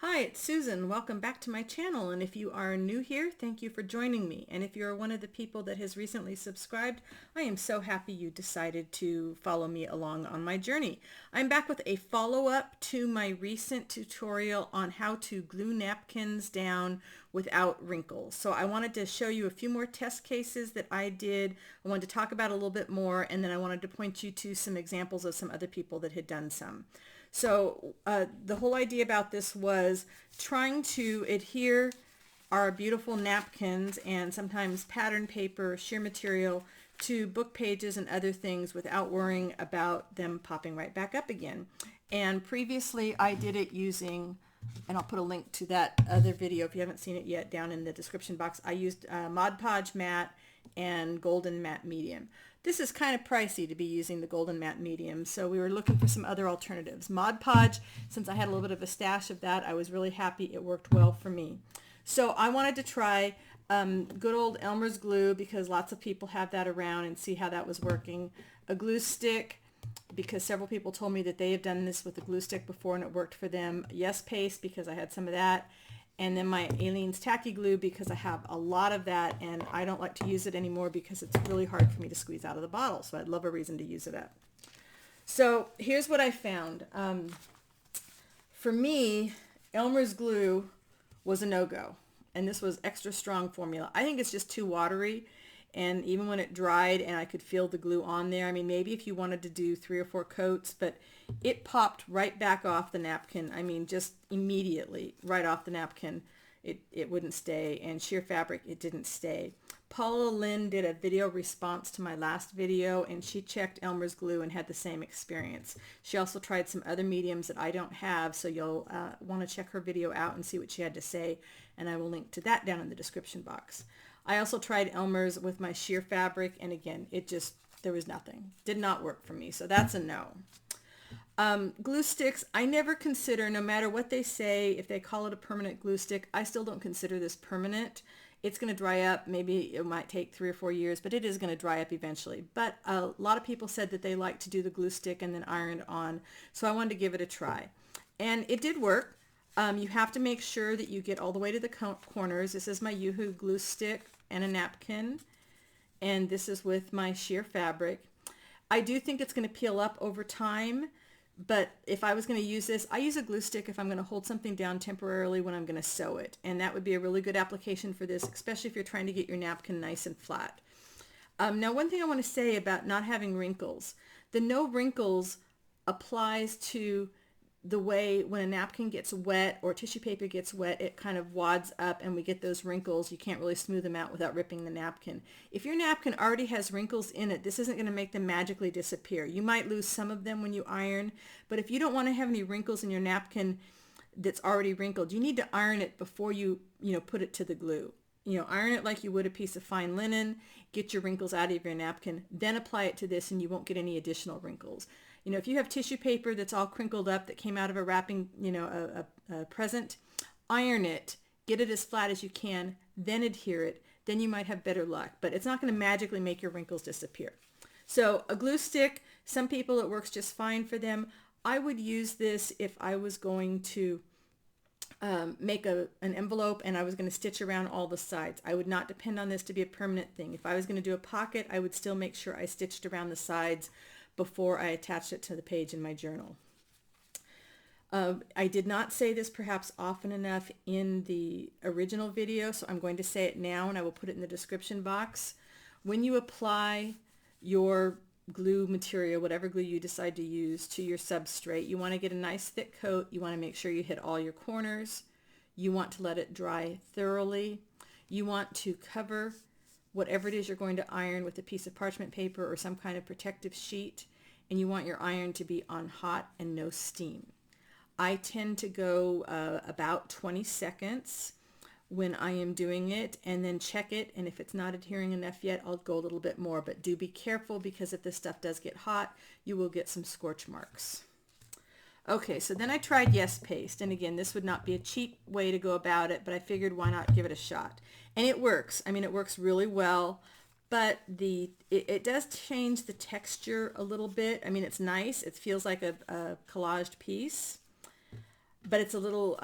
Hi, it's Susan. Welcome back to my channel. And if you are new here, thank you for joining me. And if you're one of the people that has recently subscribed, I am so happy you decided to follow me along on my journey. I'm back with a follow-up to my recent tutorial on how to glue napkins down without wrinkles. So I wanted to show you a few more test cases that I did. I wanted to talk about a little bit more, and then I wanted to point you to some examples of some other people that had done some. So the whole idea about this was trying to adhere our beautiful napkins and sometimes pattern paper, sheer material to book pages and other things without worrying about them popping right back up again. And previously I did it using, and I'll put a link to that other video if you haven't seen it yet down in the description box. I used Mod Podge matte and golden matte medium. This is kind of pricey to be using the golden matte medium, so we were looking for some other alternatives. Mod Podge, since I had a little bit of a stash of that, I was really happy it worked well for me. So I wanted to try good old Elmer's glue because lots of people have that around, and see how that was working. A glue stick, because several people told me that they have done this with a glue stick before and it worked for them. Yes paste, because I had some of that. And then my Aleene's tacky glue, because I have a lot of that and I don't like to use it anymore because it's really hard for me to squeeze out of the bottle. So I'd love a reason to use it up. So here's what I found. For me, Elmer's glue was a no-go. And this was extra strong formula. I think it's just too watery. And even when it dried and I could feel the glue on there, I mean, maybe if you wanted to do 3 or 4 coats, but it popped right back off the napkin. I mean, just immediately right off the napkin, it wouldn't stay. And sheer fabric, it didn't stay. Paula Lynne did a video response to my last video, and she checked Elmer's glue and had the same experience. She also tried some other mediums that I don't have, so you'll want to check her video out and see what she had to say, and I will link to that down in the description box. I also tried Elmer's with my sheer fabric, and again, there was nothing. Did not work for me, so that's a no. Glue sticks, I never consider, no matter what they say, if they call it a permanent glue stick, I still don't consider this permanent. It's going to dry up. Maybe it might take 3 or 4 years, but it is going to dry up eventually. But a lot of people said that they like to do the glue stick and then iron it on, so I wanted to give it a try. And it did work. You have to make sure that you get all the way to the corners. This is my Yoo-Hoo glue stick and a napkin, and this is with my sheer fabric. I do think it's going to peel up over time, but if I was going to use this, I use a glue stick if I'm going to hold something down temporarily when I'm going to sew it, and that would be a really good application for this, especially if you're trying to get your napkin nice and flat. Now, one thing I want to say about not having wrinkles, the no wrinkles applies to the way when a napkin gets wet or tissue paper gets wet, it kind of wads up and we get those wrinkles. You can't really smooth them out without ripping the napkin. If your napkin already has wrinkles in it, this isn't going to make them magically disappear. You might lose some of them when you iron, but if you don't want to have any wrinkles in your napkin that's already wrinkled, you need to iron it before you put it to the glue. Iron it like you would a piece of fine linen, get your wrinkles out of your napkin, then apply it to this and you won't get any additional wrinkles. If you have tissue paper that's all crinkled up that came out of a wrapping, a present, iron it, get it as flat as you can, then adhere it, then you might have better luck. But it's not going to magically make your wrinkles disappear. So a glue stick, some people it works just fine for them. I would use this if I was going to make an envelope and I was going to stitch around all the sides. I would not depend on this to be a permanent thing. If I was going to do a pocket, I would still make sure I stitched around the sides before I attached it to the page in my journal. I did not say this perhaps often enough in the original video, so I'm going to say it now and I will put it in the description box. When you apply your glue material, whatever glue you decide to use, to your substrate, you want to get a nice thick coat. You want to make sure you hit all your corners. You want to let it dry thoroughly. You want to cover whatever it is you're going to iron with a piece of parchment paper or some kind of protective sheet, and you want your iron to be on hot and no steam. I tend to go about 20 seconds when I am doing it and then check it, and if it's not adhering enough yet, I'll go a little bit more, but do be careful because if this stuff does get hot, you will get some scorch marks. Okay, so then I tried Yes Paste, and again, this would not be a cheap way to go about it, but I figured why not give it a shot. And it works. I mean, it works really well, but it does change the texture a little bit. I mean, it's nice. It feels like a collaged piece. but it's a little,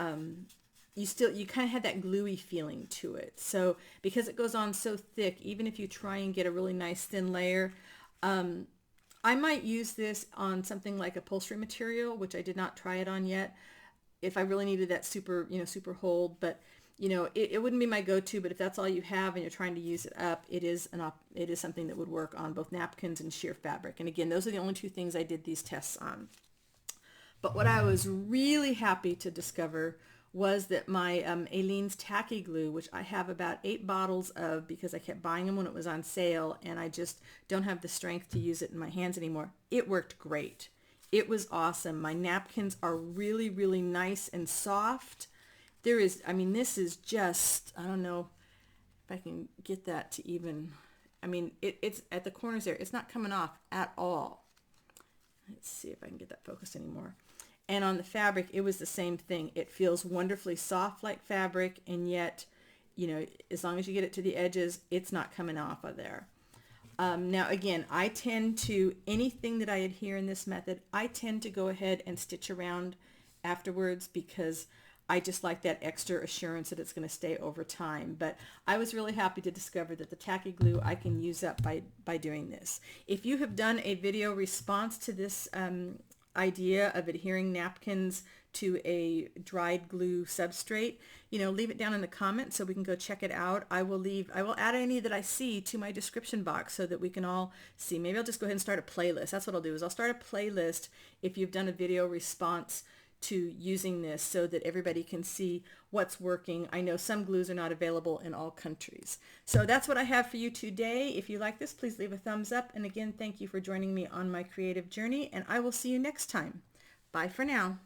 you kind of had that gluey feeling to it. So because it goes on so thick, even if you try and get a really nice thin layer, I might use this on something like upholstery material, which I did not try it on yet, if I really needed that super, super hold. But, it wouldn't be my go-to, but if that's all you have and you're trying to use it up, it is something that would work on both napkins and sheer fabric. And again, those are the only two things I did these tests on. But what I was really happy to discover was that my Aleene's Tacky Glue, which I have about 8 bottles of because I kept buying them when it was on sale, and I just don't have the strength to use it in my hands anymore. It worked great. It was awesome. My napkins are really, really nice and soft. This is just, I don't know if I can get that to even, it's at the corners there. It's not coming off at all. Let's see if I can get that focused anymore. And on the fabric, it was the same thing. It feels wonderfully soft like fabric, and yet, as long as you get it to the edges, it's not coming off of there. Now, again, I tend to, anything that I adhere in this method, I tend to go ahead and stitch around afterwards because I just like that extra assurance that it's going to stay over time. But I was really happy to discover that the tacky glue I can use up by doing this. If you have done a video response to this idea of adhering napkins to a dried glue substrate, leave it down in the comments so we can go check it out. I will add any that I see to my description box so that we can all see. Maybe I'll just go ahead and start a playlist. That's what I'll do, is I'll start a playlist if you've done a video response to using this so that everybody can see what's working. I know some glues are not available in all countries. So that's what I have for you today. If you like this, please leave a thumbs up. And again, thank you for joining me on my creative journey, and I will see you next time. Bye for now.